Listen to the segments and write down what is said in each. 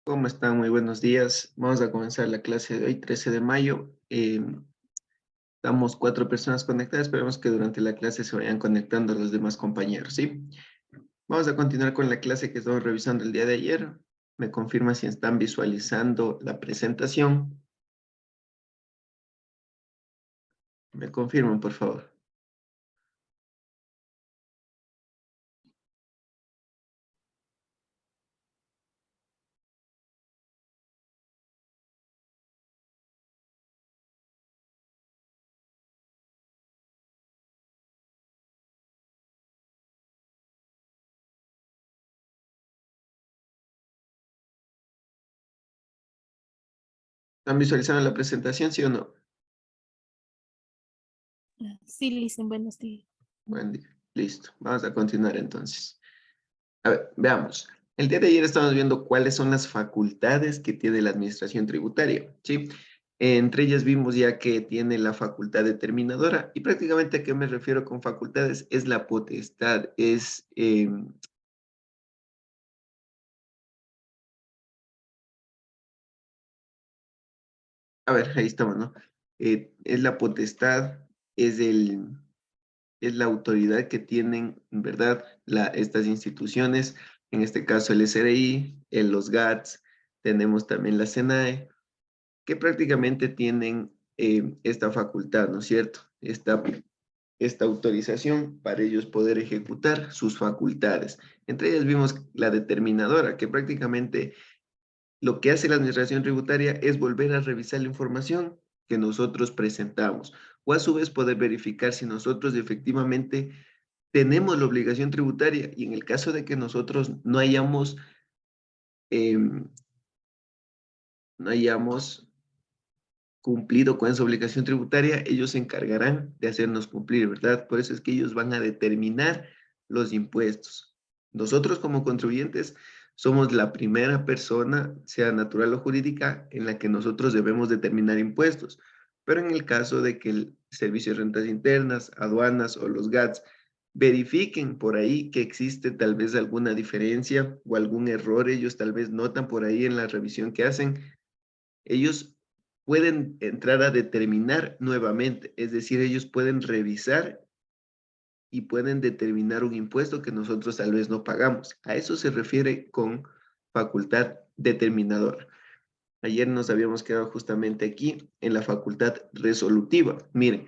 ¿Cómo están? Muy buenos días. Vamos a comenzar la clase de hoy, 13 de mayo. Estamos 4 personas conectadas. Esperemos que durante la clase se vayan conectando los demás compañeros, ¿sí? Vamos a continuar con la clase que estamos revisando el día de ayer. Me confirma si están visualizando la presentación. Me confirman, por favor. ¿Están visualizando la presentación, sí o no? Sí, Listen, buenos días. Buen día. Listo. Vamos a continuar entonces. A ver, veamos. El día de ayer estamos viendo cuáles son las facultades que tiene la administración tributaria, ¿sí? Entre ellas vimos ya que tiene la facultad determinadora y prácticamente a qué me refiero con facultades es la potestad, a ver, ahí estamos, ¿no? Es la potestad, es es la autoridad que tienen, ¿verdad? Estas instituciones, en este caso el SRI, los GATS, tenemos también la SENAE, que prácticamente tienen esta facultad, ¿no es cierto? Esta autorización para ellos poder ejecutar sus facultades. Entre ellas vimos la determinadora, que prácticamente lo que hace la administración tributaria es volver a revisar la información que nosotros presentamos, o a su vez poder verificar si nosotros efectivamente tenemos la obligación tributaria, y en el caso de que nosotros em, no hayamos cumplido con esa obligación tributaria, ellos se encargarán de hacernos cumplir, ¿verdad? Por eso es que ellos van a determinar los impuestos. Nosotros como contribuyentes somos la primera persona, sea natural o jurídica, en la que nosotros debemos determinar impuestos. Pero en el caso de que el Servicio de Rentas Internas, aduanas o los GATS verifiquen por ahí que existe tal vez alguna diferencia o algún error, ellos tal vez notan por ahí en la revisión que hacen, ellos pueden entrar a determinar nuevamente, es decir, ellos pueden revisar y pueden determinar un impuesto que nosotros tal vez no pagamos. A eso se refiere con facultad determinadora. Ayer nos habíamos quedado justamente aquí en la facultad resolutiva. Miren,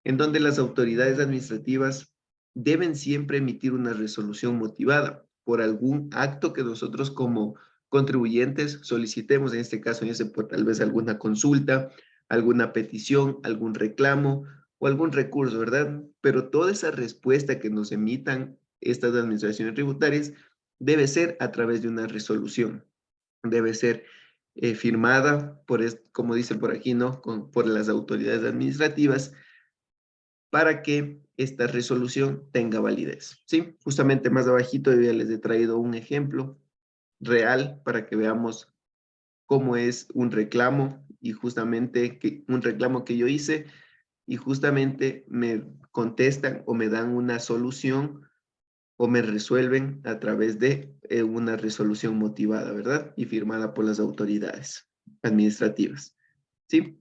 en donde las autoridades administrativas deben siempre emitir una resolución motivada por algún acto que nosotros como contribuyentes solicitemos, en este caso, por tal vez alguna consulta, alguna petición, algún reclamo o algún recurso, ¿verdad? Pero toda esa respuesta que nos emitan estas administraciones tributarias debe ser a través de una resolución, debe ser firmada como dice por aquí, ¿no? Por las autoridades administrativas para que esta resolución tenga validez, ¿sí? Justamente más abajito yo ya les he traído un ejemplo real para que veamos cómo es un reclamo y justamente un reclamo que yo hice y justamente me contestan o me dan una solución o me resuelven a través de una resolución motivada, ¿verdad? Y firmada por las autoridades administrativas, ¿sí?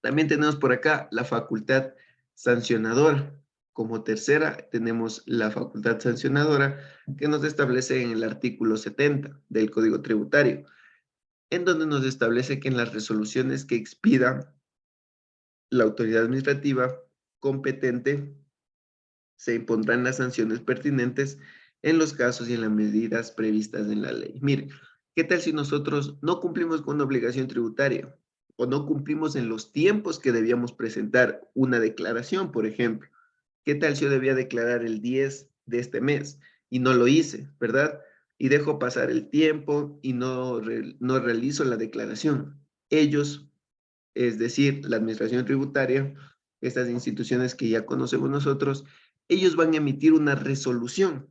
También tenemos por acá la facultad sancionadora. Como tercera tenemos la facultad sancionadora que nos establece en el artículo 70 del Código Tributario, en donde nos establece que en las resoluciones que expida la autoridad administrativa competente se impondrán las sanciones pertinentes en los casos y en las medidas previstas en la ley. Mire, ¿qué tal si nosotros no cumplimos con una obligación tributaria o no cumplimos en los tiempos que debíamos presentar una declaración, por ejemplo? ¿Qué tal si yo debía declarar el 10 de este mes y no lo hice, ¿verdad? Y dejo pasar el tiempo y no realizo la declaración. Ellos, es decir, la administración tributaria, estas instituciones que ya conocemos nosotros, ellos van a emitir una resolución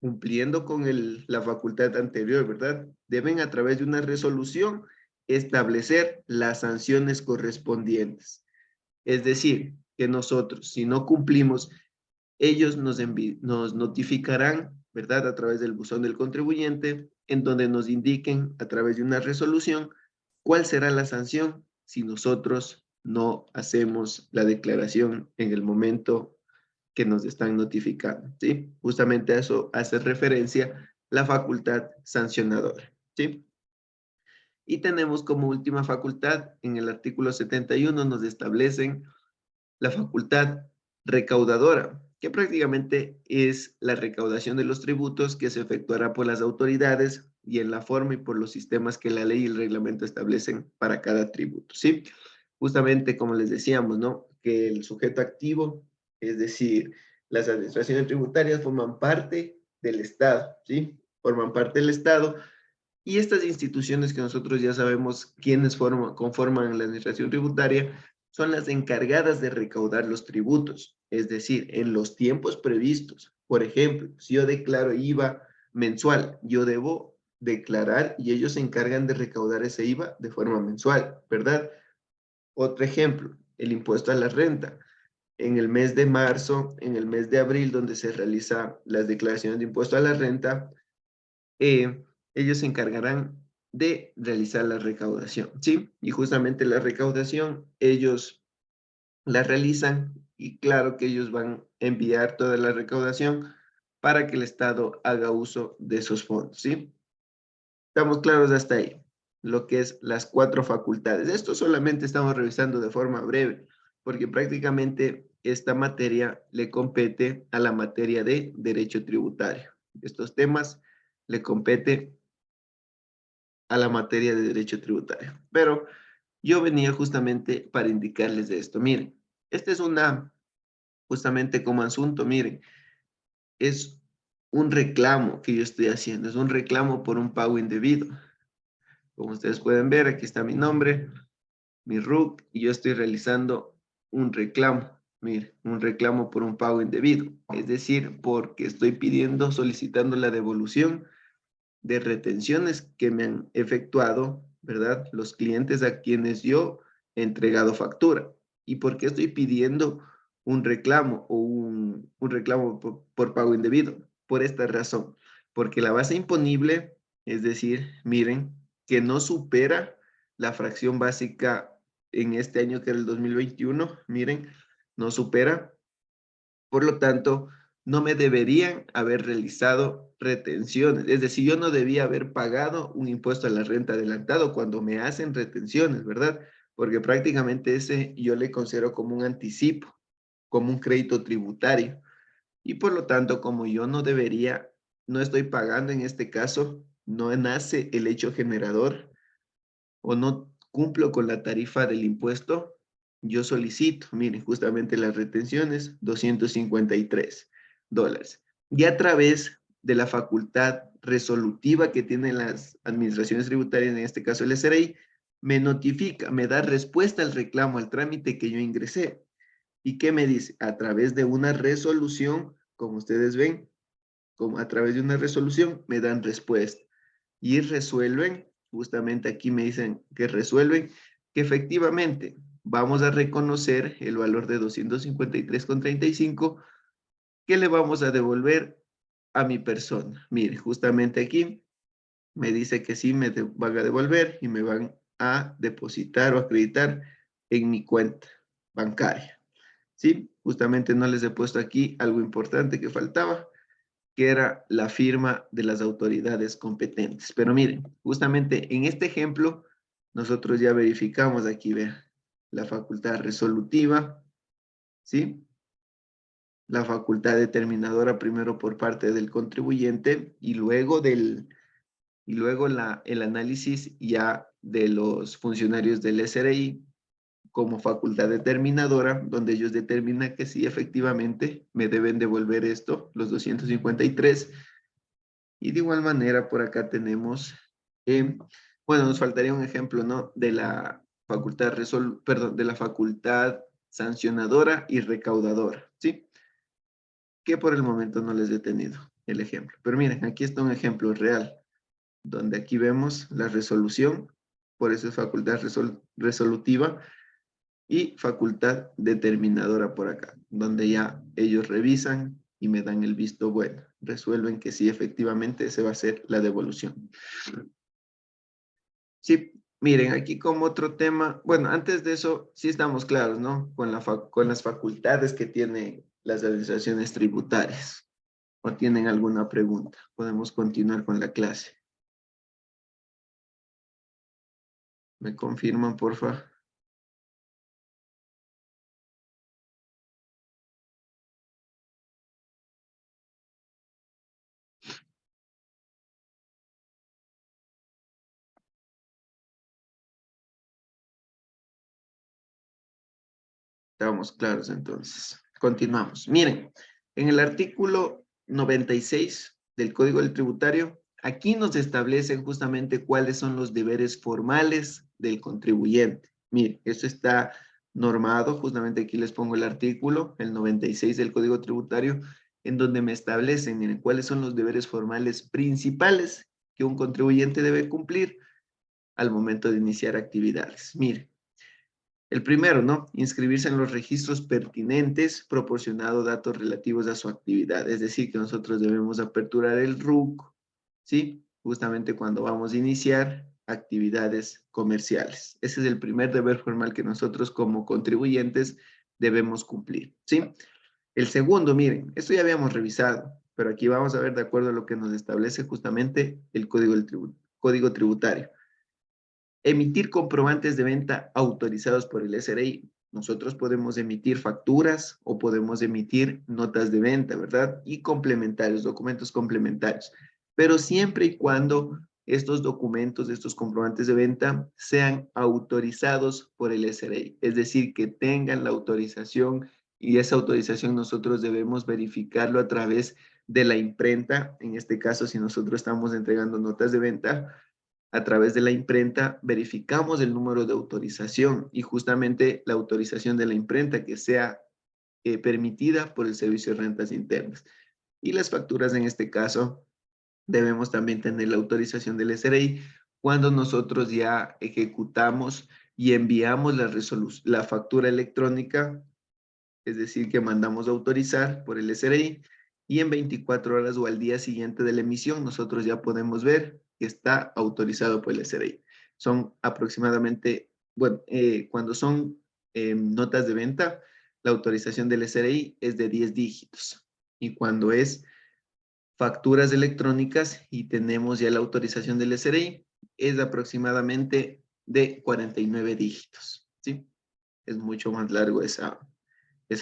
cumpliendo con la facultad anterior, ¿verdad? Deben a través de una resolución establecer las sanciones correspondientes. Es decir, que nosotros, si no cumplimos, ellos nos notificarán ¿verdad? A través del buzón del contribuyente, en donde nos indiquen a través de una resolución cuál será la sanción si nosotros no hacemos la declaración en el momento que nos están notificando, ¿sí? Justamente a eso hace referencia la facultad sancionadora, ¿sí? Y tenemos como última facultad, en el artículo 71 nos establecen la facultad recaudadora, que prácticamente es la recaudación de los tributos que se efectuará por las autoridades y en la forma y por los sistemas que la ley y el reglamento establecen para cada tributo, ¿sí? Justamente como les decíamos, ¿no? Que el sujeto activo, es decir, las administraciones tributarias forman parte del Estado, ¿sí? Forman parte del Estado y estas instituciones que nosotros ya sabemos quiénes conforman la administración tributaria son las encargadas de recaudar los tributos, es decir, en los tiempos previstos. Por ejemplo, si yo declaro IVA mensual, yo debo declarar y ellos se encargan de recaudar ese IVA de forma mensual, ¿verdad? Otro ejemplo, el impuesto a la renta. En el mes de marzo, en el mes de abril, donde se realizan las declaraciones de impuesto a la renta, ellos se encargarán de realizar la recaudación, ¿sí? Y justamente la recaudación, ellos la realizan y claro que ellos van a enviar toda la recaudación para que el Estado haga uso de esos fondos, ¿sí? Estamos claros hasta ahí, lo que es las 4 facultades. Esto solamente estamos revisando de forma breve, porque prácticamente esta materia le compete a la materia de derecho tributario. Estos temas le compete a la materia de derecho tributario. Pero yo venía justamente para indicarles de esto. Miren, este es justamente como asunto, miren, es un reclamo que yo estoy haciendo, es un reclamo por un pago indebido. Como ustedes pueden ver, aquí está mi nombre, mi RUC, y yo estoy realizando un reclamo. Mire, un reclamo por un pago indebido. Es decir, porque estoy pidiendo, solicitando la devolución de retenciones que me han efectuado, ¿verdad? Los clientes a quienes yo he entregado factura. ¿Y por qué estoy pidiendo un reclamo o un reclamo por pago indebido? Por esta razón, porque la base imponible, es decir, miren, que no supera la fracción básica en este año que era el 2021, miren, no supera, por lo tanto, no me deberían haber realizado retenciones. Es decir, yo no debía haber pagado un impuesto a la renta adelantado cuando me hacen retenciones, ¿verdad? Porque prácticamente ese yo le considero como un anticipo, como un crédito tributario. Y por lo tanto, como yo no debería, no estoy pagando en este caso, no nace el hecho generador o no cumplo con la tarifa del impuesto, yo solicito, miren, justamente las retenciones, $253. Y a través de la facultad resolutiva que tienen las administraciones tributarias, en este caso el SRI, me notifica, me da respuesta al reclamo, al trámite que yo ingresé. ¿Y qué me dice? A través de una resolución, como ustedes ven, como a través de una resolución, me dan respuesta y resuelven, justamente aquí me dicen que resuelven, que efectivamente vamos a reconocer el valor de 253,35 que le vamos a devolver a mi persona. Mire, justamente aquí me dice que sí me van a devolver y me van a depositar o acreditar en mi cuenta bancaria. ¿Sí? Justamente no les he puesto aquí algo importante que faltaba, que era la firma de las autoridades competentes. Pero miren, justamente en este ejemplo, nosotros ya verificamos aquí, vean, la facultad resolutiva, ¿sí? La facultad determinadora primero por parte del contribuyente y luego el análisis ya de los funcionarios del SRI como facultad determinadora, donde ellos determinan que sí, efectivamente, me deben devolver esto, los 253. Y de igual manera, por acá tenemos, bueno, nos faltaría un ejemplo, ¿no? De la facultad perdón, de la facultad sancionadora y recaudadora, ¿sí? Que por el momento no les he tenido el ejemplo. Pero miren, aquí está un ejemplo real, donde aquí vemos la resolución, por eso es facultad resolutiva, y facultad determinadora por acá, donde ya ellos revisan y me dan el visto bueno. Resuelven que sí, efectivamente, se va a hacer la devolución. Sí, miren, aquí como otro tema, bueno, antes de eso, sí estamos claros, ¿no? Con las facultades que tienen las administraciones tributarias. ¿O tienen alguna pregunta? Podemos continuar con la clase. ¿Me confirman, por favor? Estamos claros entonces. Continuamos. Miren, en el artículo 96 del Código del Tributario, aquí nos establecen justamente cuáles son los deberes formales del contribuyente. Miren, esto está normado, justamente aquí les pongo el artículo, el 96 del Código Tributario, en donde me establecen, miren, cuáles son los deberes formales principales que un contribuyente debe cumplir al momento de iniciar actividades. Miren, el primero, ¿no? Inscribirse en los registros pertinentes, proporcionado datos relativos a su actividad. Es decir, que nosotros debemos aperturar el RUC, ¿sí? Justamente cuando vamos a iniciar actividades comerciales. Ese es el primer deber formal que nosotros como contribuyentes debemos cumplir, ¿sí? El segundo, miren, esto ya habíamos revisado, pero aquí vamos a ver de acuerdo a lo que nos establece justamente el Código Tributario. Emitir comprobantes de venta autorizados por el SRI. Nosotros podemos emitir facturas o podemos emitir notas de venta, ¿verdad? Y complementarios, documentos complementarios. Pero siempre y cuando estos documentos, estos comprobantes de venta sean autorizados por el SRI. Es decir, que tengan la autorización y esa autorización nosotros debemos verificarlo a través de la imprenta. En este caso, si nosotros estamos entregando notas de venta, a través de la imprenta verificamos el número de autorización y justamente la autorización de la imprenta que sea permitida por el Servicio de Rentas Internas. Y las facturas en este caso debemos también tener la autorización del SRI cuando nosotros ya ejecutamos y enviamos la factura electrónica, es decir, que mandamos a autorizar por el SRI y en 24 horas o al día siguiente de la emisión nosotros ya podemos ver que está autorizado por el SRI. Son aproximadamente, bueno, cuando son notas de venta, la autorización del SRI es de 10 dígitos y cuando es facturas electrónicas y tenemos ya la autorización del SRI, es aproximadamente de 49 dígitos, ¿sí? Es mucho más largo esa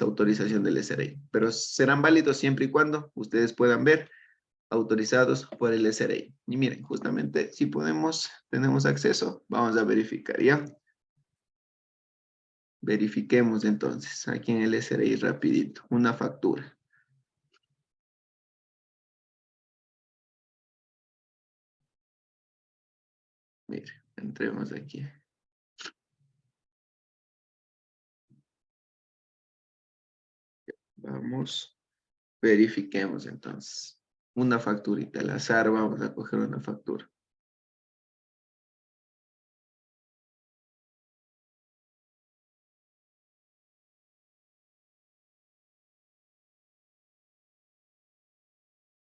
autorización del SRI, pero serán válidos siempre y cuando ustedes puedan ver autorizados por el SRI. Y miren, justamente si tenemos acceso, vamos a verificar, ¿ya? Verifiquemos entonces aquí en el SRI rapidito, una factura. Mire, entremos aquí. Vamos, verifiquemos entonces. Una facturita al azar, vamos a coger una factura.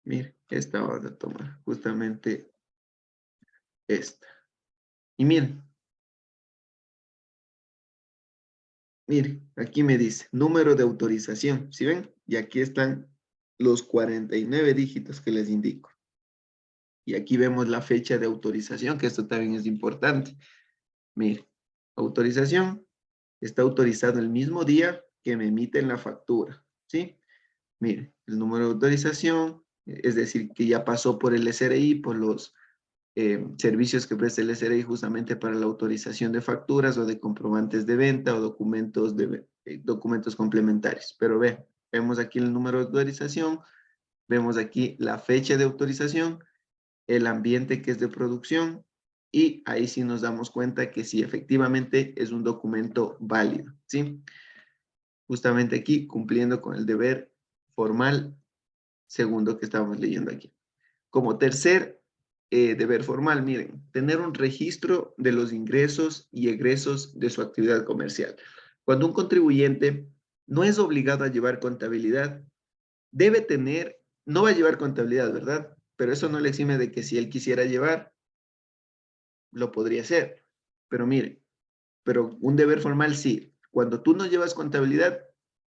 Mire, esta vamos a tomar, justamente esta. Y miren, aquí me dice número de autorización, ¿sí ven? Y aquí están los 49 dígitos que les indico. Y aquí vemos la fecha de autorización, que esto también es importante. Mire, autorización, está autorizado el mismo día que me emiten la factura, ¿sí? Mire, el número de autorización, es decir, que ya pasó por el SRI, por los servicios que presta el SRI justamente para la autorización de facturas o de comprobantes de venta o documentos complementarios. Pero vemos aquí el número de autorización, vemos aquí la fecha de autorización, el ambiente que es de producción y ahí sí nos damos cuenta que sí, efectivamente es un documento válido, ¿sí? Justamente aquí cumpliendo con el deber formal segundo que estábamos leyendo aquí. Como tercer deber formal, miren, tener un registro de los ingresos y egresos de su actividad comercial. Cuando un contribuyente no es obligado a llevar contabilidad, debe tener, no va a llevar contabilidad, ¿verdad? Pero eso no le exime de que si él quisiera llevar, lo podría hacer. Pero mire, pero un deber formal sí. Cuando tú no llevas contabilidad,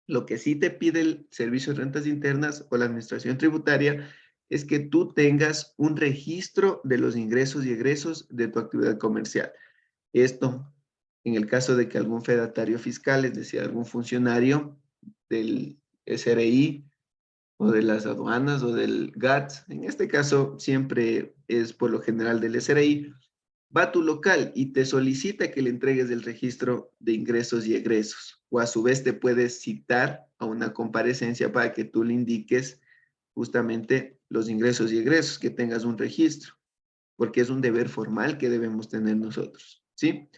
lo que sí te pide el Servicio de Rentas Internas o la Administración Tributaria es que tú tengas un registro de los ingresos y egresos de tu actividad comercial. Esto, en el caso de que algún fedatario fiscal, es decir, algún funcionario del SRI o de las aduanas o del GATS, en este caso siempre es por lo general del SRI, va a tu local y te solicita que le entregues el registro de ingresos y egresos. O a su vez te puedes citar a una comparecencia para que tú le indiques justamente los ingresos y egresos, que tengas un registro, porque es un deber formal que debemos tener nosotros, ¿sí?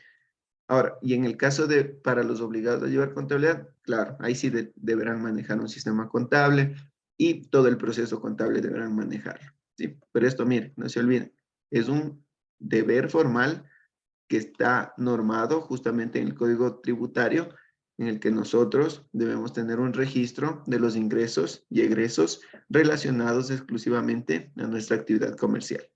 Ahora, y en el caso de para los obligados a llevar contabilidad, claro, ahí sí deberán manejar un sistema contable y todo el proceso contable deberán manejarlo, ¿sí? Pero esto, mire, no se olviden, es un deber formal que está normado justamente en el Código Tributario, en el que nosotros debemos tener un registro de los ingresos y egresos relacionados exclusivamente a nuestra actividad comercial.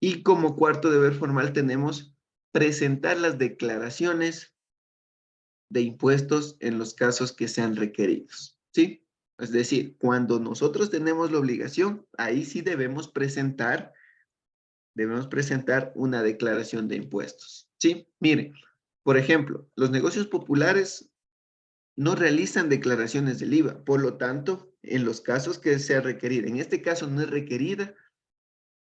Y como cuarto deber formal tenemos presentar las declaraciones de impuestos en los casos que sean requeridos, ¿sí? Es decir, cuando nosotros tenemos la obligación, ahí sí debemos presentar una declaración de impuestos, ¿sí? Miren, por ejemplo, los negocios populares no realizan declaraciones del IVA, por lo tanto, en los casos que sea requerida, en este caso no es requerida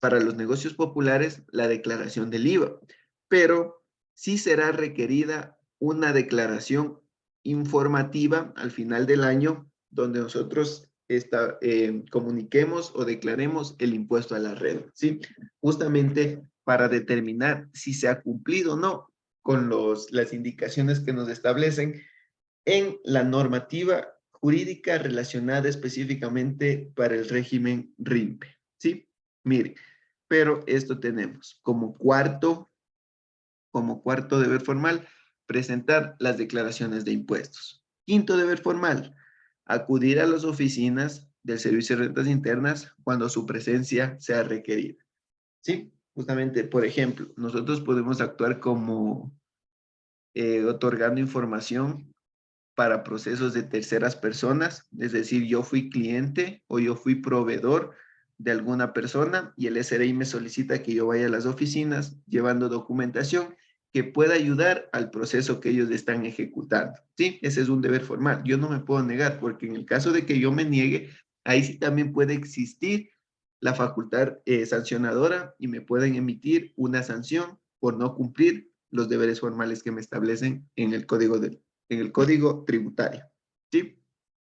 para los negocios populares la declaración del IVA, pero sí será requerida una declaración informativa al final del año donde nosotros comuniquemos o declaremos el impuesto a la red, ¿sí? Justamente para determinar si se ha cumplido o no con las indicaciones que nos establecen en la normativa jurídica relacionada específicamente para el régimen RIMPE, ¿sí? Mire, pero esto tenemos como cuarto deber formal, presentar las declaraciones de impuestos. Quinto deber formal, acudir a las oficinas del Servicio de Rentas Internas cuando su presencia sea requerida. ¿Sí? Justamente, por ejemplo, nosotros podemos actuar como otorgando información para procesos de terceras personas, es decir, yo fui cliente o yo fui proveedor de alguna persona y el SRI me solicita que yo vaya a las oficinas llevando documentación que pueda ayudar al proceso que ellos están ejecutando. Sí, ese es un deber formal. Yo no me puedo negar porque en el caso de que yo me niegue, ahí sí también puede existir la facultad sancionadora y me pueden emitir una sanción por no cumplir los deberes formales que me establecen en el código tributario. ¿Sí?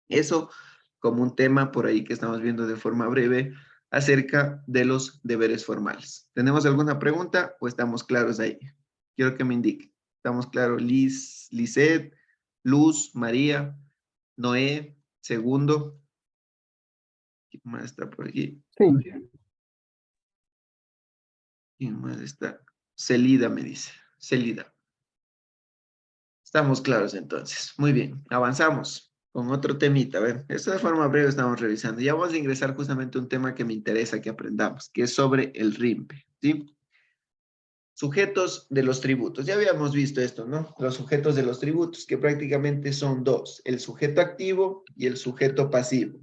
Eso como un tema por ahí que estamos viendo de forma breve acerca de los deberes formales. ¿Tenemos alguna pregunta o estamos claros ahí? Quiero que me indique. ¿Estamos claros? Lisette, Luz, María, Noé, Segundo. ¿Quién más está por aquí? Sí, ¿Quién más está? Celida me dice. Celida. Estamos claros entonces. Muy bien, avanzamos con otro temita. A ver, esto de forma breve estamos revisando. Ya vamos a ingresar justamente a un tema que me interesa que aprendamos, que es sobre el RIMPE, ¿sí? Sujetos de los tributos. Ya habíamos visto esto, ¿no? Los sujetos de los tributos, que prácticamente son dos, el sujeto activo y el sujeto pasivo.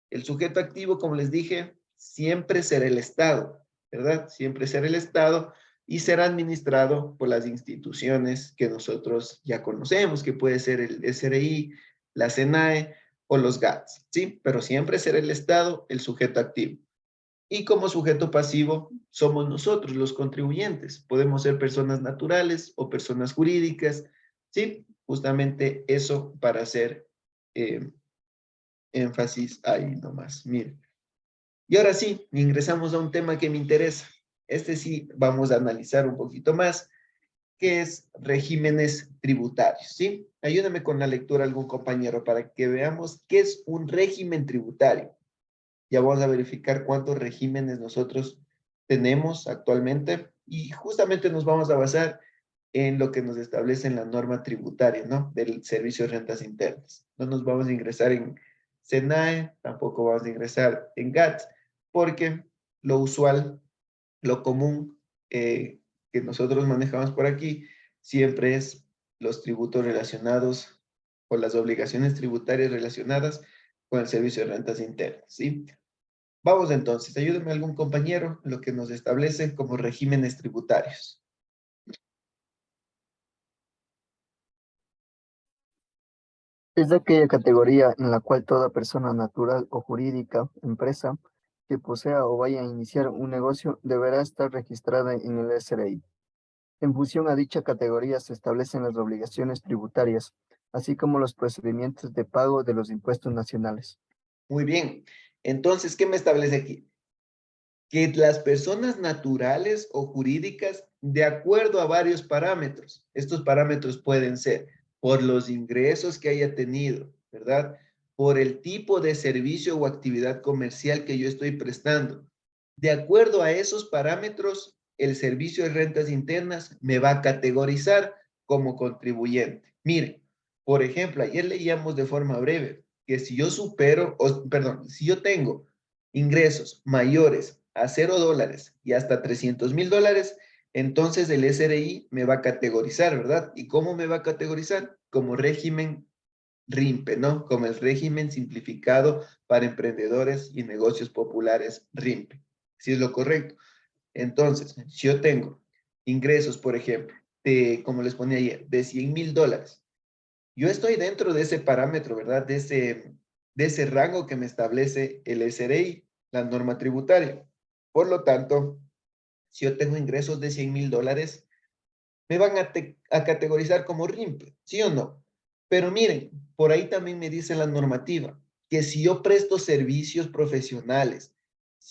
El sujeto activo, como les dije, siempre será el Estado, ¿verdad? Siempre será el Estado y será administrado por las instituciones que nosotros ya conocemos, que puede ser el SRI, la SENAE o los GATS, ¿sí? Pero siempre será el Estado el sujeto activo. Y como sujeto pasivo somos nosotros, los contribuyentes. Podemos ser personas naturales o personas jurídicas, ¿sí? Justamente eso para hacer énfasis ahí nomás. Miren. Y ahora sí, ingresamos a un tema que me interesa. Este sí vamos a analizar un poquito más, que es regímenes tributarios, ¿sí? Ayúdame con la lectura algún compañero para que veamos qué es un régimen tributario. Ya vamos a verificar cuántos regímenes nosotros tenemos actualmente y justamente nos vamos a basar en lo que nos establece en la norma tributaria, ¿no? Del Servicio de Rentas Internas. No nos vamos a ingresar en SENAE, tampoco vamos a ingresar en GATS, porque lo usual, lo común que nosotros manejamos por aquí, siempre es los tributos relacionados con las obligaciones tributarias relacionadas con el servicio de rentas internas, ¿sí? Vamos entonces, ayúdeme algún compañero en lo que nos establece como regímenes tributarios. Es de aquella categoría en la cual toda persona natural o jurídica, empresa, que posea o vaya a iniciar un negocio deberá estar registrada en el SRI. En función a dicha categoría se establecen las obligaciones tributarias, así como los procedimientos de pago de los impuestos nacionales. Muy bien. Entonces, ¿qué me establece aquí? Que las personas naturales o jurídicas, de acuerdo a varios parámetros, estos parámetros pueden ser por los ingresos que haya tenido, ¿verdad? Por el tipo de servicio o actividad comercial que yo estoy prestando. De acuerdo a esos parámetros, el servicio de rentas internas me va a categorizar como contribuyente. Miren, por ejemplo, ayer leíamos de forma breve que si yo supero, perdón, si yo tengo ingresos mayores a $0 y hasta $300,000, entonces el SRI me va a categorizar, ¿verdad? ¿Y cómo me va a categorizar? Como régimen RIMPE, ¿no? Como el régimen simplificado para emprendedores y negocios populares RIMPE. Si es lo correcto. Entonces, si yo tengo ingresos, por ejemplo, como les ponía ayer, de $100,000, yo estoy dentro de ese parámetro, ¿verdad? De ese rango que me establece el SRI, la norma tributaria. Por lo tanto, si yo tengo ingresos de $100,000, me van a categorizar como RIMPE, ¿sí o no? Pero miren, por ahí también me dice la normativa que si yo presto servicios profesionales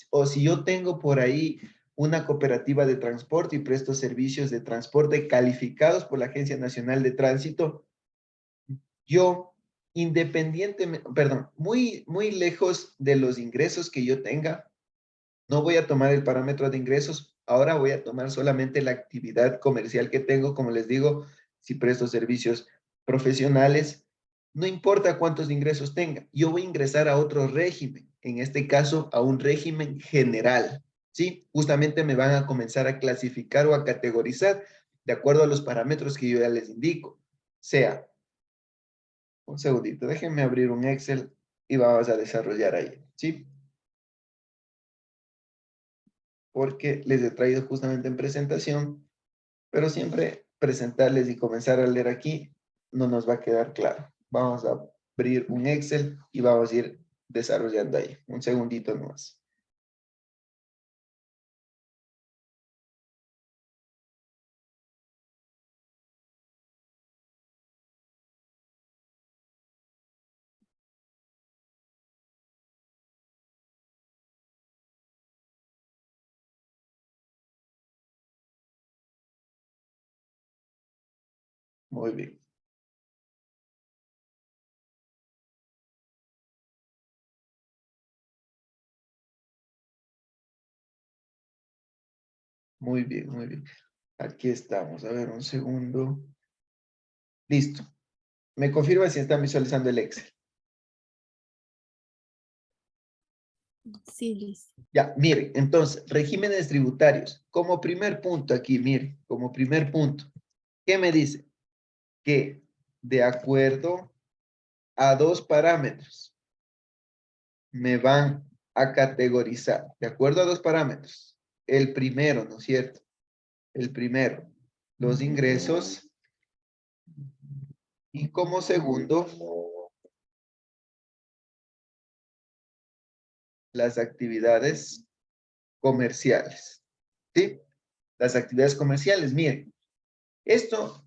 o si yo tengo por ahí una cooperativa de transporte y presto servicios de transporte calificados por la Agencia Nacional de Tránsito, yo independientemente, perdón, muy lejos de los ingresos que yo tenga, no voy a tomar el parámetro de ingresos, ahora voy a tomar solamente la actividad comercial que tengo, como les digo, si presto servicios profesionales, no importa cuántos ingresos tenga, yo voy a ingresar a otro régimen, en este caso a un régimen general, ¿sí? Justamente me van a comenzar a clasificar o a categorizar de acuerdo a los parámetros que yo ya les indico, sea, un segundito, déjenme abrir un Excel y vamos a desarrollar ahí, ¿sí? Porque les he traído justamente en presentación, pero siempre presentarles y comenzar a leer aquí no nos va a quedar claro. Vamos a abrir un Excel y vamos a ir desarrollando ahí. Un segundito nomás. Muy bien. Muy bien, muy bien. Aquí estamos. A ver, un segundo. Listo. Me confirma si están visualizando el Excel. Sí, Liz. Ya, miren, entonces, regímenes tributarios. Como primer punto aquí, miren, como primer punto. ¿Qué me dice? Que de acuerdo a dos parámetros me van a categorizar, de acuerdo a dos parámetros. El primero, ¿no es cierto? El primero, los ingresos. Y como segundo, las actividades comerciales. ¿Sí? Las actividades comerciales, miren, esto,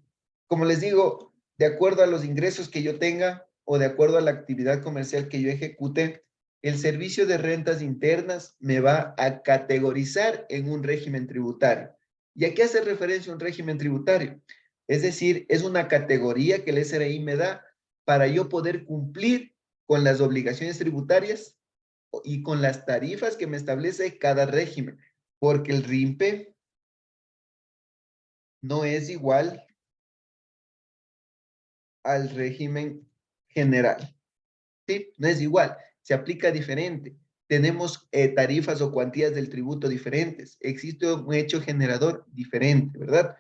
como les digo, de acuerdo a los ingresos que yo tenga o de acuerdo a la actividad comercial que yo ejecute, el servicio de rentas internas me va a categorizar en un régimen tributario. ¿Y a qué hace referencia un régimen tributario? Es decir, es una categoría que el SRI me da para yo poder cumplir con las obligaciones tributarias y con las tarifas que me establece cada régimen, porque el RIMPE no es igual al régimen general. ¿sí? No es igual, se aplica diferente. Tenemos tarifas o cuantías del tributo diferentes. Existe un hecho generador diferente, ¿verdad?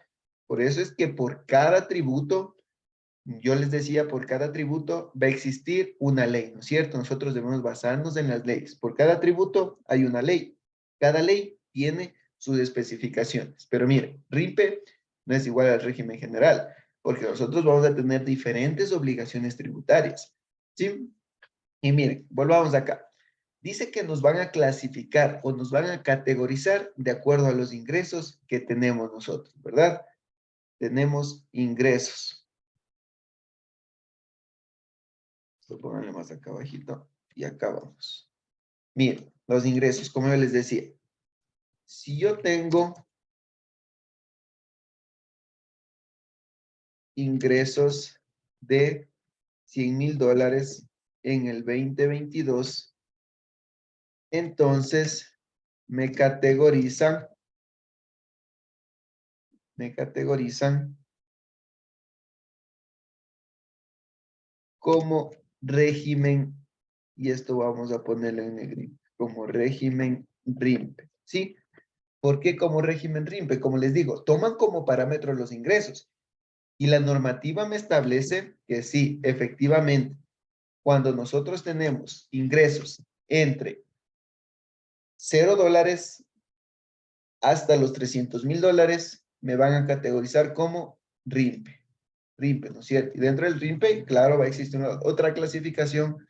Por eso es que por cada tributo, yo les decía, por cada tributo va a existir una ley, ¿no es cierto? Nosotros debemos basarnos en las leyes. Por cada tributo hay una ley. Cada ley tiene sus especificaciones. Pero miren, RIMPE no es igual al régimen general, porque nosotros vamos a tener diferentes obligaciones tributarias, ¿sí? Y miren, volvamos acá. Dice que nos van a clasificar o nos van a categorizar de acuerdo a los ingresos que tenemos nosotros, ¿verdad? Tenemos ingresos. Voy a ponerle más acá abajito y acá vamos. Miren, los ingresos, como yo les decía. Si yo tengo ingresos de $100,000 en el 2022, entonces me categorizan como régimen, y esto vamos a ponerlo en negrito, como régimen RIMPE, ¿sí? ¿Por qué como régimen RIMPE? Como les digo, toman como parámetro los ingresos, y la normativa me establece que sí, efectivamente, cuando nosotros tenemos ingresos entre $0 hasta los $300,000, me van a categorizar como RIMPE. RIMPE, ¿no es cierto? Y dentro del RIMPE, claro, va a existir otra clasificación,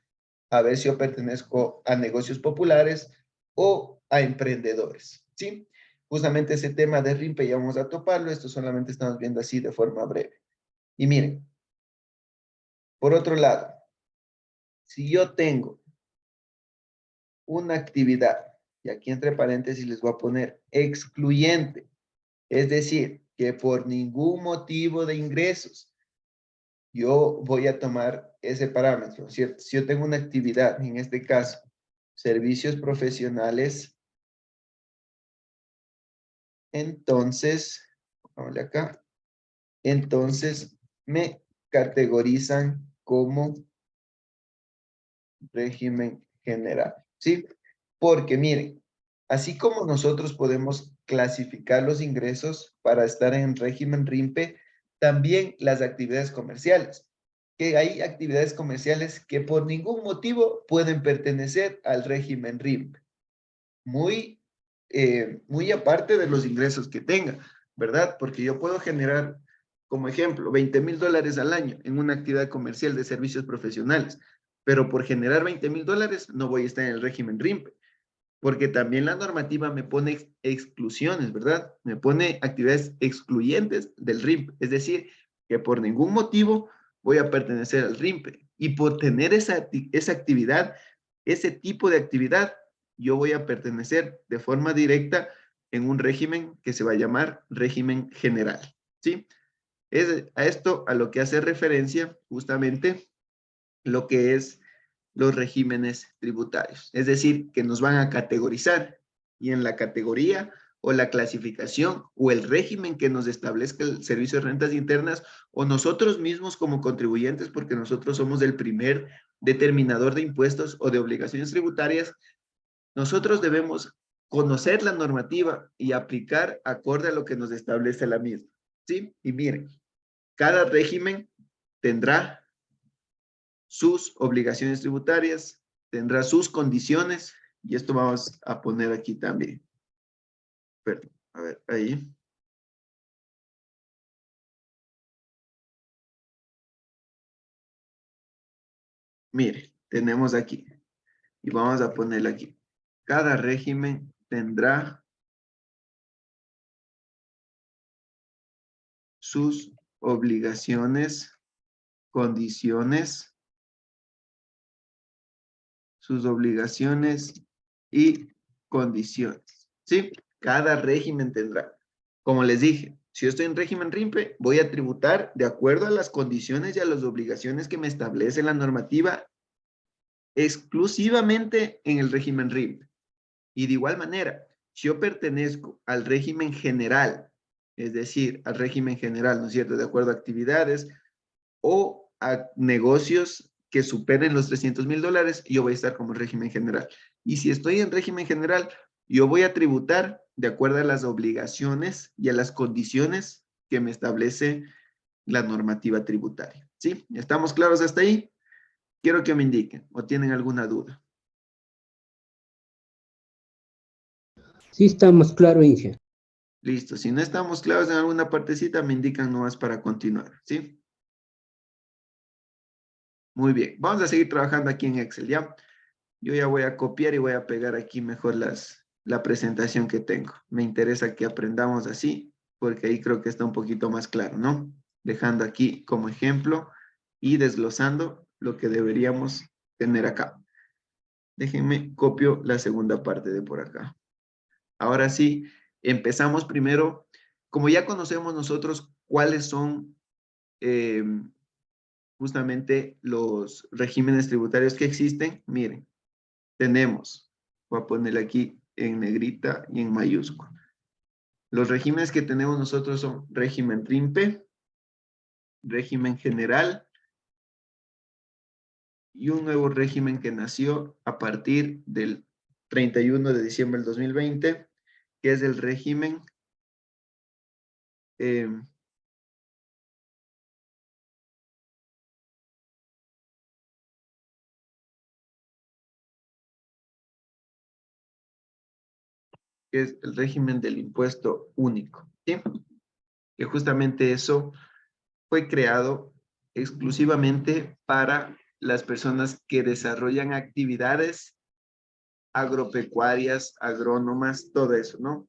a ver si yo pertenezco a negocios populares o a emprendedores, ¿sí? Justamente ese tema de RIMPE ya vamos a toparlo, esto solamente estamos viendo así de forma breve. Y miren, por otro lado, si yo tengo una actividad, y aquí entre paréntesis les voy a poner excluyente, es decir, que por ningún motivo de ingresos yo voy a tomar ese parámetro, ¿cierto? Si yo tengo una actividad, en este caso, servicios profesionales, entonces, vamos acá, entonces me categorizan como régimen general, ¿sí? Porque miren, así como nosotros podemos clasificar los ingresos para estar en régimen RIMPE, también las actividades comerciales, que hay actividades comerciales que por ningún motivo pueden pertenecer al régimen RIMPE, muy aparte de los ingresos que tenga, ¿verdad? Porque yo puedo generar, como ejemplo, $20,000 al año en una actividad comercial de servicios profesionales, pero por generar $20,000 no voy a estar en el régimen RIMPE, porque también la normativa me pone exclusiones, ¿verdad? Me pone actividades excluyentes del RIMPE, es decir, que por ningún motivo voy a pertenecer al RIMPE, y por tener esa actividad, ese tipo de actividad, yo voy a pertenecer de forma directa en un régimen que se va a llamar régimen general, ¿sí? Es a esto a lo que hace referencia justamente lo que es los regímenes tributarios. Es decir, que nos van a categorizar, y en la categoría o la clasificación o el régimen que nos establezca el Servicio de Rentas Internas, o nosotros mismos como contribuyentes, porque nosotros somos el primer determinador de impuestos o de obligaciones tributarias, nosotros debemos conocer la normativa y aplicar acorde a lo que nos establece la misma, ¿sí? Y miren, cada régimen tendrá sus obligaciones tributarias, tendrá sus condiciones, y esto vamos a poner aquí también. Perdón, a ver, ahí. Mire, tenemos aquí, y vamos a ponerle aquí. Cada régimen tendrá sus obligaciones, condiciones, sus obligaciones y condiciones, ¿sí? Cada régimen tendrá. Como les dije, si yo estoy en régimen RIMPE, voy a tributar de acuerdo a las condiciones y a las obligaciones que me establece la normativa exclusivamente en el régimen RIMPE. Y de igual manera, si yo pertenezco al régimen general, es decir, al régimen general, ¿no es cierto?, de acuerdo a actividades o a negocios que superen los $300,000, yo voy a estar como régimen general. Y si estoy en régimen general, yo voy a tributar de acuerdo a las obligaciones y a las condiciones que me establece la normativa tributaria. ¿Sí? ¿Estamos claros hasta ahí? Quiero que me indiquen o tienen alguna duda. Sí, estamos claro, Inge. Listo. Si no estamos claros en alguna partecita, me indican nomás para continuar. ¿Sí? Muy bien. Vamos a seguir trabajando aquí en Excel, ¿ya? Yo ya voy a copiar y voy a pegar aquí mejor la presentación que tengo. Me interesa que aprendamos así, porque ahí creo que está un poquito más claro, ¿no? Dejando aquí como ejemplo y desglosando lo que deberíamos tener acá. Déjenme copio la segunda parte de por acá. Ahora sí, empezamos primero. Como ya conocemos nosotros cuáles son justamente los regímenes tributarios que existen, miren, tenemos, voy a ponerle aquí en negrita y en mayúscula. Los regímenes que tenemos nosotros son régimen RIMPE, régimen general y un nuevo régimen que nació a partir del 31 de diciembre del 2020, que es el régimen eh, que es el régimen del impuesto único, ¿sí? Que justamente eso fue creado exclusivamente para las personas que desarrollan actividades agropecuarias, agrónomas, todo eso, ¿no?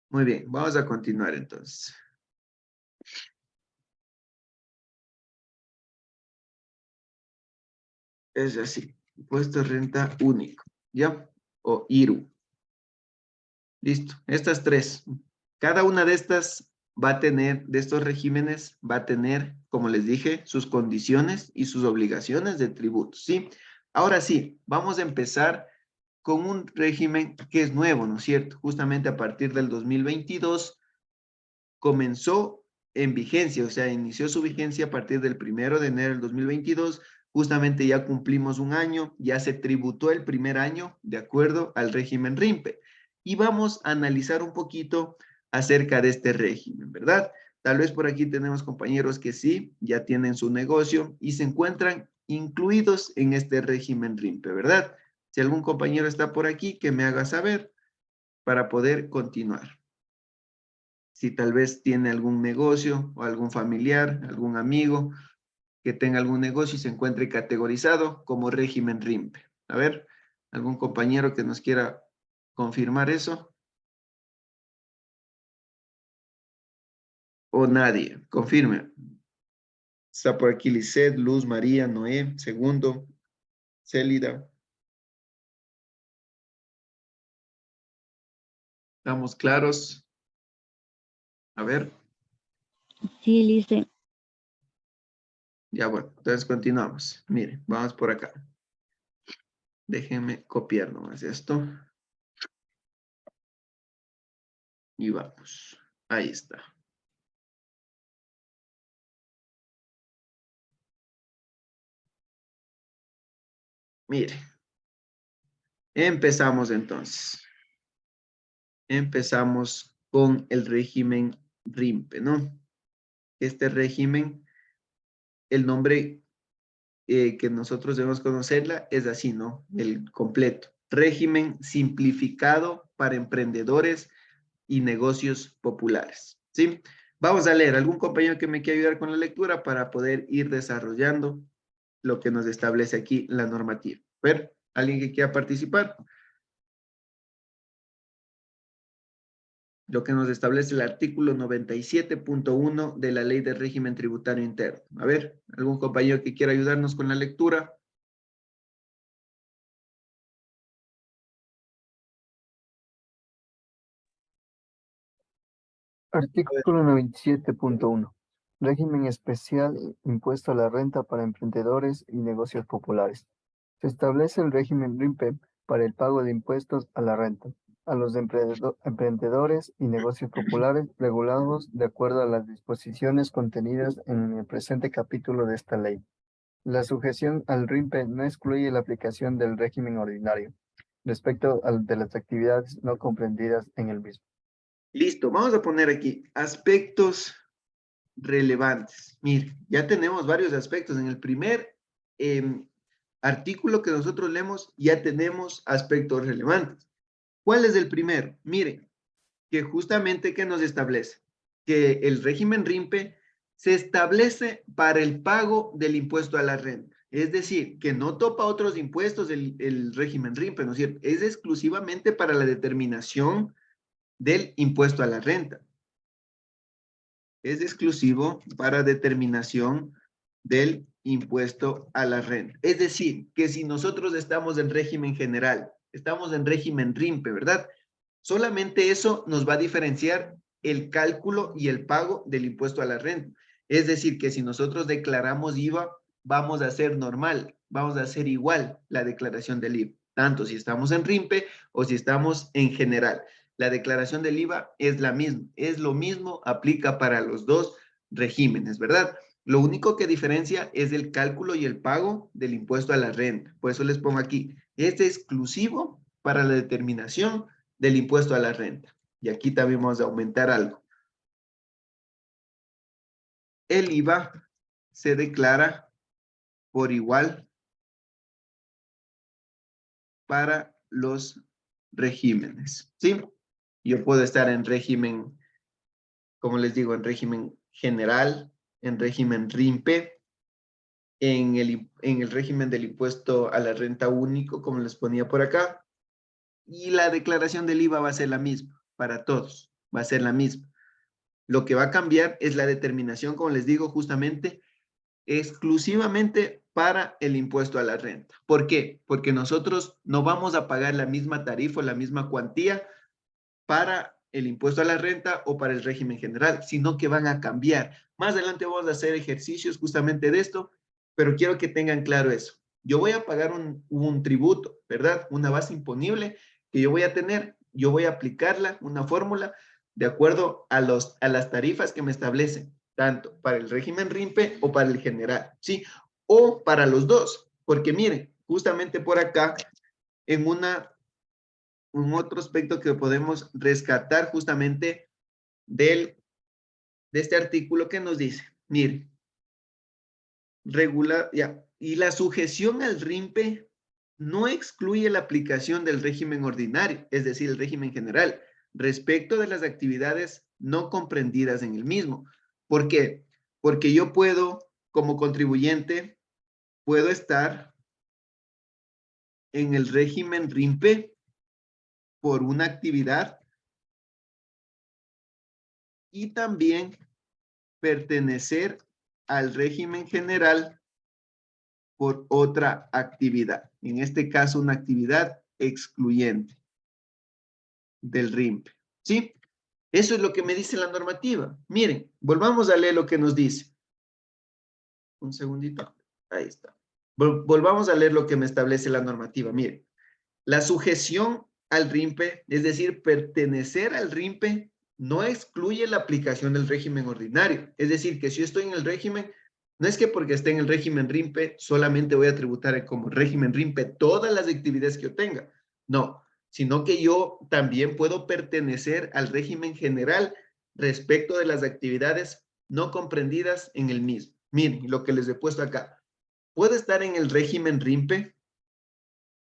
Muy bien, vamos a continuar entonces. Es así, impuesto de renta único, ¿ya? O IRU. Listo, estas tres. Cada una de estas va a tener, de estos regímenes, va a tener, como les dije, sus condiciones y sus obligaciones de tributo, ¿sí? Ahora sí, vamos a empezar con un régimen que es nuevo, ¿no es cierto? Justamente a partir del 2022 comenzó en vigencia, o sea, inició su vigencia a partir del 1 de enero del 2022, justamente ya cumplimos un año, ya se tributó el primer año de acuerdo al régimen RIMPE. Y vamos a analizar un poquito acerca de este régimen, ¿verdad? Tal vez por aquí tenemos compañeros que sí, ya tienen su negocio y se encuentran incluidos en este régimen RIMPE, ¿verdad? Si algún compañero está por aquí, que me haga saber para poder continuar. Si tal vez tiene algún negocio o algún familiar, algún amigo que tenga algún negocio y se encuentre categorizado como régimen RIMPE. A ver, algún compañero que nos quiera confirmar eso. O nadie, confirme. Está por aquí Lisset, Luz, María, Noé, Segundo, Célida. ¿Estamos claros? A ver, Sí, lice. ya bueno, entonces continuamos. Miren, vamos por acá. Déjenme copiar nomás esto. Y vamos. Ahí está. Mire, empezamos entonces. Empezamos con el régimen RIMPE, ¿no? Este régimen, el nombre que nosotros debemos conocerla es así, ¿no? El completo. Régimen simplificado para emprendedores y negocios populares, ¿sí? Vamos a leer. ¿Algún compañero que me quiera ayudar con la lectura para poder ir desarrollando lo que nos establece aquí la normativa? A ver, ¿alguien que quiera participar? Lo que nos establece el artículo 97.1 de la Ley de Régimen Tributario Interno. A ver, ¿algún compañero que quiera ayudarnos con la lectura? Artículo 97.1. Régimen especial, impuesto a la renta para emprendedores y negocios populares. Se establece el régimen RIMPE para el pago de impuestos a la renta, a los emprendedores y negocios populares regulados de acuerdo a las disposiciones contenidas en el presente capítulo de esta ley. La sujeción al RIMPE no excluye la aplicación del régimen ordinario respecto de las actividades no comprendidas en el mismo. Listo, vamos a poner aquí aspectos relevantes. Mire, ya tenemos varios aspectos. En el primer artículo que nosotros leemos ya tenemos aspectos relevantes. ¿Cuál es el primero? Mire, que justamente que nos establece que el régimen RIMPE se establece para el pago del impuesto a la renta. Es decir, que no topa otros impuestos el régimen RIMPE, ¿no es cierto? Es exclusivamente para la determinación del impuesto a la renta. Es exclusivo para determinación del impuesto a la renta. Es decir, que si nosotros estamos en régimen general, estamos en régimen RIMPE, ¿verdad? Solamente eso nos va a diferenciar el cálculo y el pago del impuesto a la renta. Es decir, que si nosotros declaramos IVA, vamos a hacer normal, vamos a hacer igual la declaración del IVA, tanto si estamos en RIMPE o si estamos en general. La declaración del IVA es la misma, es lo mismo, aplica para los dos regímenes, ¿verdad? Lo único que diferencia es el cálculo y el pago del impuesto a la renta. Por eso les pongo aquí, es exclusivo para la determinación del impuesto a la renta. Y aquí también vamos a aumentar algo. El IVA se declara por igual para los regímenes, ¿sí? Yo puedo estar en régimen, como les digo, en régimen general, en régimen RIMPE, en el régimen del impuesto a la renta único, como les ponía por acá, y la declaración del IVA va a ser la misma para todos, va a ser la misma. Lo que va a cambiar es la determinación, como les digo, justamente, exclusivamente para el impuesto a la renta. ¿Por qué? Porque nosotros no vamos a pagar la misma tarifa o la misma cuantía para el impuesto a la renta o para el régimen general, sino que van a cambiar. Más adelante vamos a hacer ejercicios justamente de esto, pero quiero que tengan claro eso. Yo voy a pagar un tributo, ¿verdad? Una base imponible que yo voy a tener, yo voy a aplicarla, una fórmula, de acuerdo a las tarifas que me establecen, tanto para el régimen RIMPE o para el general, ¿sí? O para los dos, porque miren, justamente por acá, en un otro aspecto que podemos rescatar justamente de este artículo que nos dice, mire, y la sujeción al RIMPE no excluye la aplicación del régimen ordinario, es decir, el régimen general, respecto de las actividades no comprendidas en el mismo. ¿Por qué? Porque yo puedo, como contribuyente, puedo estar en el régimen RIMPE por una actividad y también pertenecer al régimen general por otra actividad. En este caso, una actividad excluyente del RIMPE. ¿Sí? Eso es lo que me dice la normativa. Miren, volvamos a leer lo que nos dice. Un segundito. Ahí está. Volvamos a leer lo que me establece la normativa. Miren, la sujeción al RIMPE, es decir, pertenecer al RIMPE, no excluye la aplicación del régimen ordinario. Es decir, que si yo estoy en el régimen, no es que porque esté en el régimen RIMPE solamente voy a tributar como régimen RIMPE todas las actividades que yo tenga. No, sino que yo también puedo pertenecer al régimen general respecto de las actividades no comprendidas en el mismo. Miren lo que les he puesto acá. Puedo estar en el régimen RIMPE,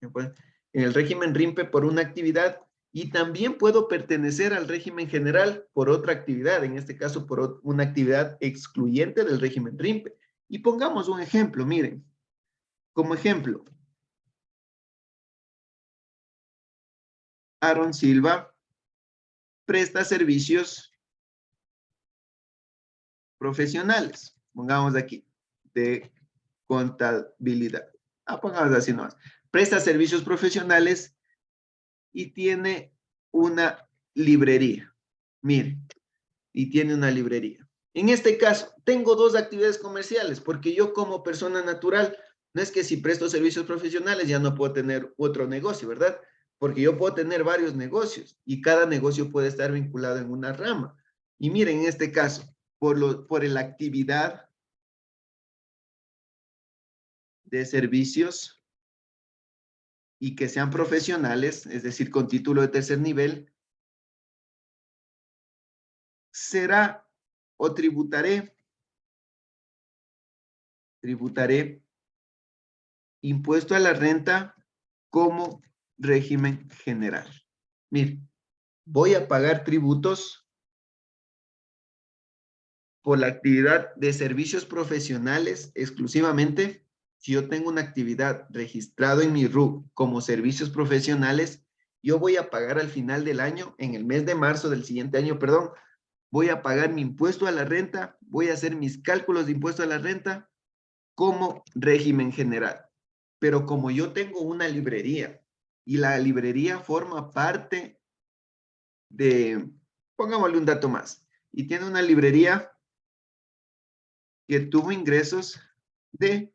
en el régimen RIMPE por una actividad y también puedo pertenecer al régimen general por otra actividad, en este caso por una actividad excluyente del régimen RIMPE. Y pongamos un ejemplo, miren, como ejemplo, Aaron Silva presta servicios profesionales, pongamos aquí, de contabilidad. Pongamos así nomás. Presta servicios profesionales y tiene una librería. Mire, y tiene una librería. En este caso, tengo dos actividades comerciales, porque yo como persona natural, no es que si presto servicios profesionales ya no puedo tener otro negocio, ¿verdad? porque yo puedo tener varios negocios y cada negocio puede estar vinculado en una rama. Y miren, en este caso, por la actividad de servicios y que sean profesionales, es decir, con título de tercer nivel, será o tributaré impuesto a la renta como régimen general. Mire, voy a pagar tributos por la actividad de servicios profesionales exclusivamente. Si yo tengo una actividad registrada en mi RUC como servicios profesionales, yo voy a pagar al final del año, en el mes de marzo del siguiente año, perdón, voy a pagar mi impuesto a la renta, voy a hacer mis cálculos de impuesto a la renta como régimen general. Pero como yo tengo una librería y la librería forma parte de, pongámosle un dato más, y tiene una librería que tuvo ingresos de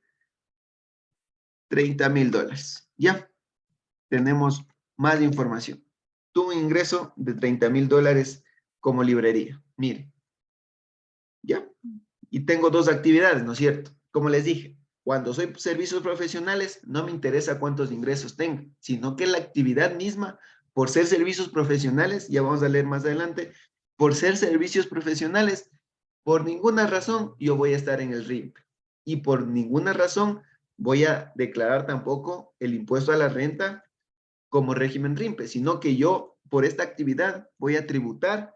$30,000. Ya tenemos más información. Tuvo un ingreso de $30,000 como librería. Mire, ya. Y tengo dos actividades, ¿no es cierto? Como les dije, cuando soy servicios profesionales, no me interesa cuántos ingresos tengo, sino que la actividad misma, por ser servicios profesionales, ya vamos a leer más adelante, por ser servicios profesionales, por ninguna razón yo voy a estar en el RIMP. Y por ninguna razón voy a declarar tampoco el impuesto a la renta como régimen RIMPE, sino que yo por esta actividad voy a tributar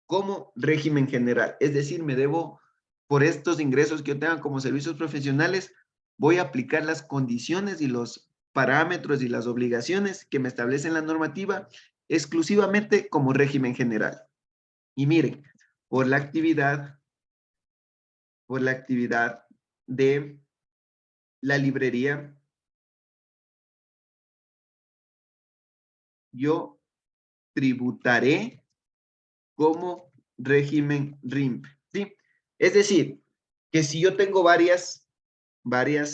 como régimen general. Es decir, me debo, por estos ingresos que yo tenga como servicios profesionales, voy a aplicar las condiciones y los parámetros y las obligaciones que me establece la normativa exclusivamente como régimen general. Y miren, por la actividad de la librería, yo tributaré como régimen RIMP, ¿sí? Es decir, que si yo tengo varias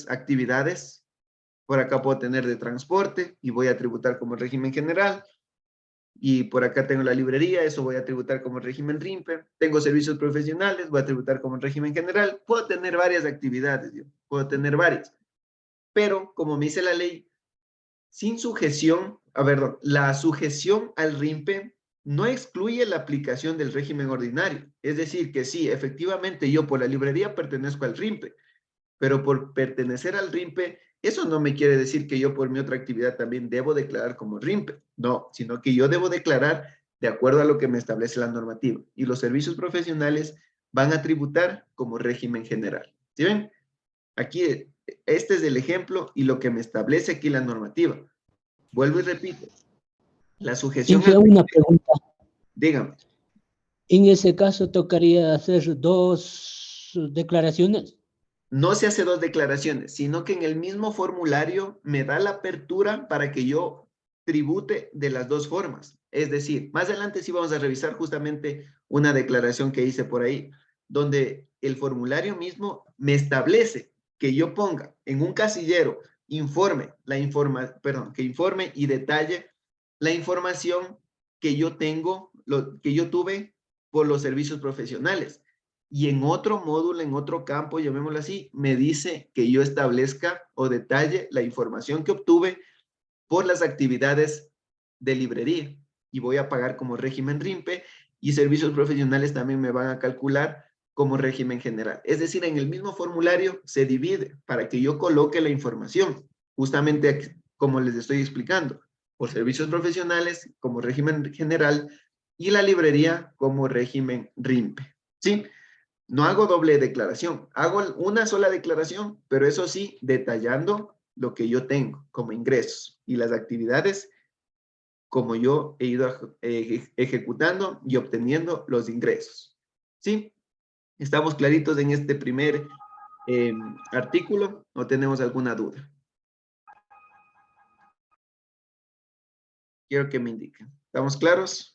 actividades, por acá puedo tener de transporte y voy a tributar como régimen general, y por acá tengo la librería, eso voy a tributar como régimen RIMPE, tengo servicios profesionales, voy a tributar como régimen general, puedo tener varias actividades, puedo tener varias, pero como me dice la ley, sin sujeción, la sujeción al RIMPE no excluye la aplicación del régimen ordinario. Es decir, que sí, efectivamente yo por la librería pertenezco al RIMPE, pero por pertenecer al RIMPE, eso no me quiere decir que yo por mi otra actividad también debo declarar como RIMPE. No, sino que yo debo declarar de acuerdo a lo que me establece la normativa. Y los servicios profesionales van a tributar como régimen general. ¿Sí ven? Aquí, este es el ejemplo y lo que me establece aquí la normativa. Vuelvo y repito, la sujeción Inge, al... una pregunta. Dígame. En ese caso, tocaría hacer dos declaraciones. No se hace dos declaraciones, sino que en el mismo formulario me da la apertura para que yo tribute de las dos formas. Es decir, más adelante sí vamos a revisar justamente una declaración que hice por ahí, donde el formulario mismo me establece que yo ponga en un casillero que informe y detalle la información que yo tengo, que yo tuve por los servicios profesionales. Y en otro módulo, en otro campo, llamémoslo así, me dice que yo establezca o detalle la información que obtuve por las actividades de librería. Y voy a pagar como régimen RIMPE y servicios profesionales también me van a calcular como régimen general. Es decir, en el mismo formulario se divide para que yo coloque la información, justamente como les estoy explicando, por servicios profesionales como régimen general y la librería como régimen RIMPE. ¿Sí? No hago doble declaración, hago una sola declaración, pero eso sí, detallando lo que yo tengo como ingresos y las actividades como yo he ido ejecutando y obteniendo los ingresos. ¿Sí? ¿Estamos claritos en este primer artículo o tenemos alguna duda? Quiero que me indiquen. ¿Estamos claros?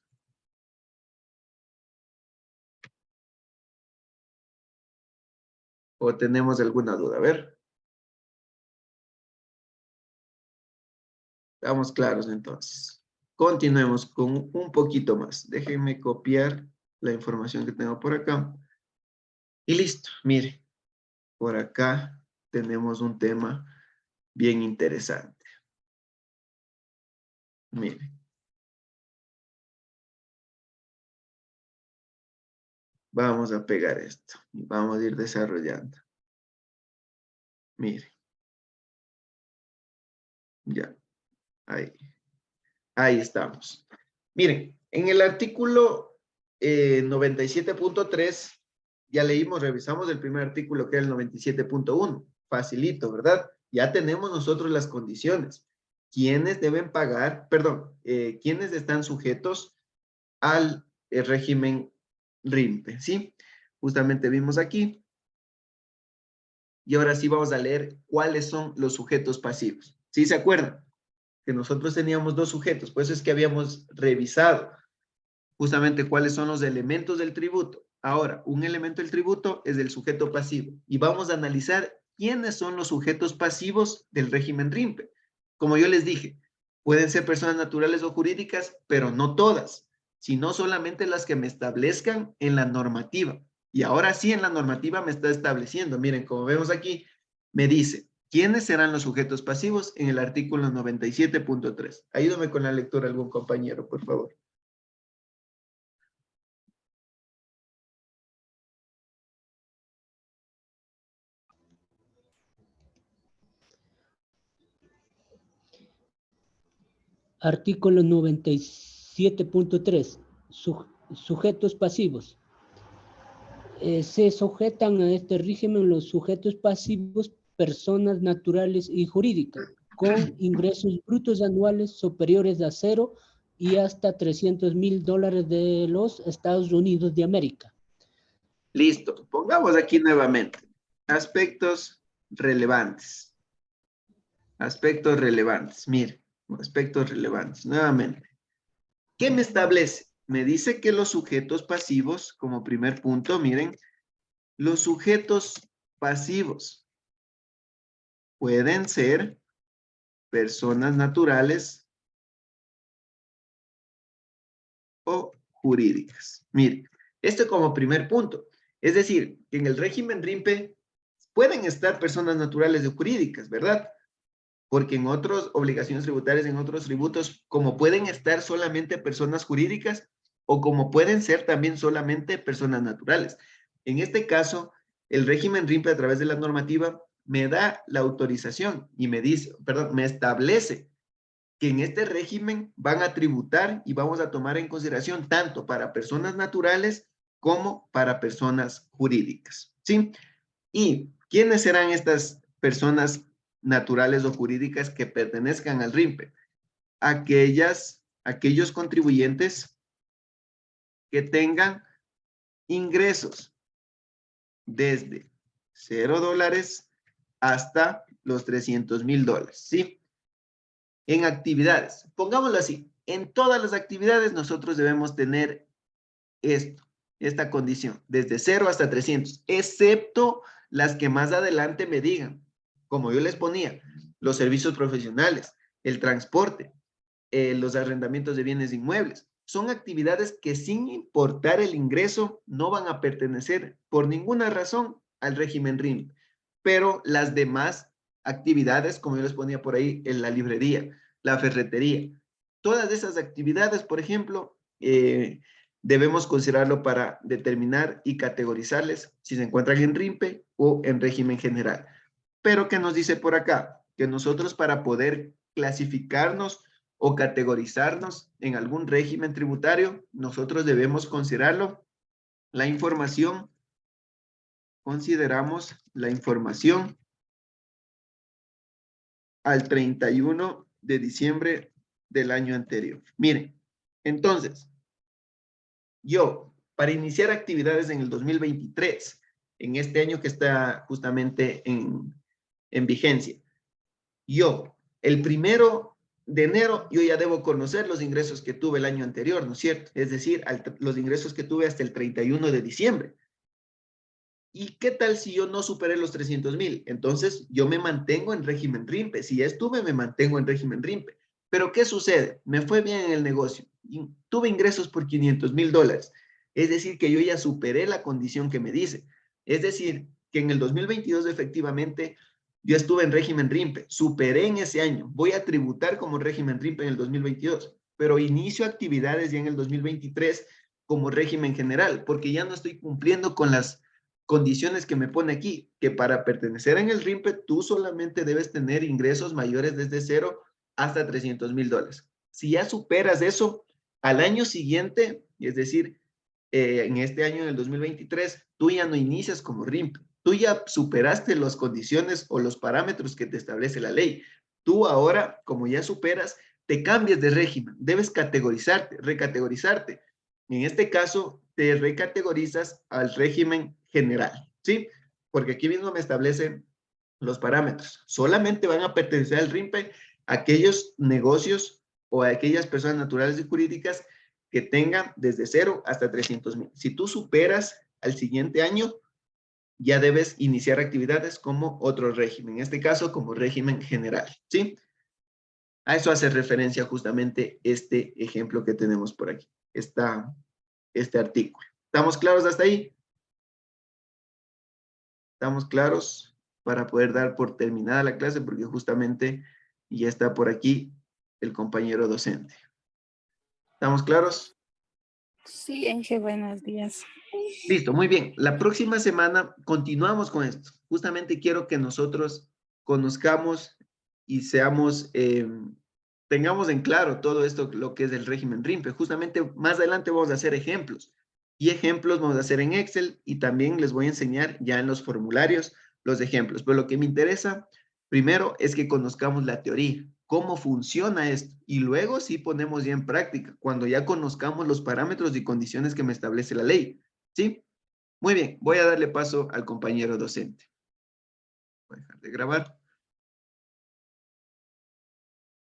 ¿O tenemos alguna duda? A ver. Estamos claros entonces. continuemos con un poquito más. Déjenme copiar la información que tengo por acá. Y listo, mire, por acá tenemos un tema bien interesante. Mire. Vamos a pegar esto y vamos a ir desarrollando. Mire. Ya, ahí estamos. Miren, en el artículo 97.3, ya leímos, revisamos el primer artículo que era el 97.1. Facilito, ¿verdad? Ya tenemos nosotros las condiciones. ¿Quiénes deben pagar? Perdón, ¿quiénes están sujetos al régimen RIMPE? ¿Sí? Justamente vimos aquí. Y ahora sí vamos a leer cuáles son los sujetos pasivos. ¿Sí se acuerdan? Que nosotros teníamos dos sujetos, por eso es que habíamos revisado justamente cuáles son los elementos del tributo. Ahora, un elemento del tributo es el sujeto pasivo y vamos a analizar quiénes son los sujetos pasivos del régimen RIMPE. Como yo les dije, pueden ser personas naturales o jurídicas, pero no todas, sino solamente las que me establezcan en la normativa. Y ahora sí en la normativa me está estableciendo. Miren, como vemos aquí, me dice, ¿quiénes serán los sujetos pasivos? En el artículo 97.3. Ayúdame con la lectura algún compañero, por favor. Artículo 97.3. Sujetos pasivos. Se sujetan a este régimen los sujetos pasivos, personas naturales y jurídicas, con ingresos brutos anuales superiores a 0 y hasta $300,000 de los Estados Unidos de América. Listo. Pongamos aquí nuevamente. Aspectos relevantes. Aspectos relevantes. Mire, aspectos relevantes. Nuevamente. ¿Qué me establece? Me dice que los sujetos pasivos, como primer punto, miren, los sujetos pasivos pueden ser personas naturales o jurídicas. Mire, esto como primer punto. Es decir, que en el régimen RIMPE pueden estar personas naturales o jurídicas, ¿verdad? Porque en otras obligaciones tributarias, en otros tributos, como pueden estar solamente personas jurídicas o como pueden ser también solamente personas naturales. En este caso, el régimen RIMPE a través de la normativa me da la autorización y me dice, perdón, me establece que en este régimen van a tributar y vamos a tomar en consideración tanto para personas naturales como para personas jurídicas, ¿sí? ¿Y quiénes serán estas personas naturales o jurídicas que pertenezcan al RIMPE? Aquellos contribuyentes que tengan ingresos desde $0 hasta los $300,000, ¿sí? En actividades, pongámoslo así, en todas las actividades nosotros debemos tener esta condición, desde 0 hasta 300, excepto las que más adelante me digan, como yo les ponía, los servicios profesionales, el transporte, los arrendamientos de bienes inmuebles. Son actividades que sin importar el ingreso no van a pertenecer por ninguna razón al régimen RIMPE, pero las demás actividades, como yo les ponía por ahí, en la librería, la ferretería, todas esas actividades, por ejemplo, debemos considerarlo para determinar y categorizarles si se encuentran en RIMPE o en régimen general. Pero ¿qué nos dice por acá? Que nosotros para poder clasificarnos o categorizarnos en algún régimen tributario, nosotros debemos considerarlo la información, consideramos la información al 31 de diciembre del año anterior. Miren, entonces, yo, para iniciar actividades en el 2023, en este año que está justamente en vigencia, yo, el 1 de enero, yo ya debo conocer los ingresos que tuve el año anterior, ¿no es cierto? Es decir, los ingresos que tuve hasta el 31 de diciembre. ¿Y qué tal si yo no superé los 300,000? Entonces, yo me mantengo en régimen RIMPE. Si ya estuve, me mantengo en régimen RIMPE. Pero ¿qué sucede? Me fue bien en el negocio. Tuve ingresos por $500,000. Es decir, que yo ya superé la condición que me dice. Es decir, que en el 2022 efectivamente yo estuve en régimen RIMPE, superé en ese año, voy a tributar como régimen RIMPE en el 2022, pero inicio actividades ya en el 2023 como régimen general, porque ya no estoy cumpliendo con las condiciones que me pone aquí, que para pertenecer en el RIMPE tú solamente debes tener ingresos mayores desde 0 hasta $300,000. Si ya superas eso, al año siguiente, es decir, en este año, en el 2023, tú ya no inicias como RIMP. Tú ya superaste las condiciones o los parámetros que te establece la ley. Tú ahora, como ya superas, te cambias de régimen. Debes categorizarte, recategorizarte. En este caso, te recategorizas al régimen general, ¿sí? Porque aquí mismo me establecen los parámetros. Solamente van a pertenecer al RIMPE aquellos negocios o aquellas personas naturales y jurídicas que tengan desde 0 hasta 300,000. Si tú superas al siguiente año, ya debes iniciar actividades como otro régimen, en este caso como régimen general, ¿sí? A eso hace referencia justamente este ejemplo que tenemos por aquí, este artículo. ¿Estamos claros hasta ahí? ¿Estamos claros para poder dar por terminada la clase? Porque justamente ya está por aquí el compañero docente. ¿Estamos claros? Sí, Ángel, buenos días. Listo, muy bien. La próxima semana continuamos con esto. Justamente quiero que nosotros conozcamos y seamos, tengamos en claro todo esto, lo que es el régimen RIMPE. Justamente más adelante vamos a hacer ejemplos. Y ejemplos vamos a hacer en Excel y también les voy a enseñar ya en los formularios los ejemplos. Pero lo que me interesa primero es que conozcamos la teoría, cómo funciona esto. Y luego sí ponemos ya en práctica, cuando ya conozcamos los parámetros y condiciones que me establece la ley. ¿Sí? Muy bien, voy a darle paso al compañero docente. Voy a dejar de grabar.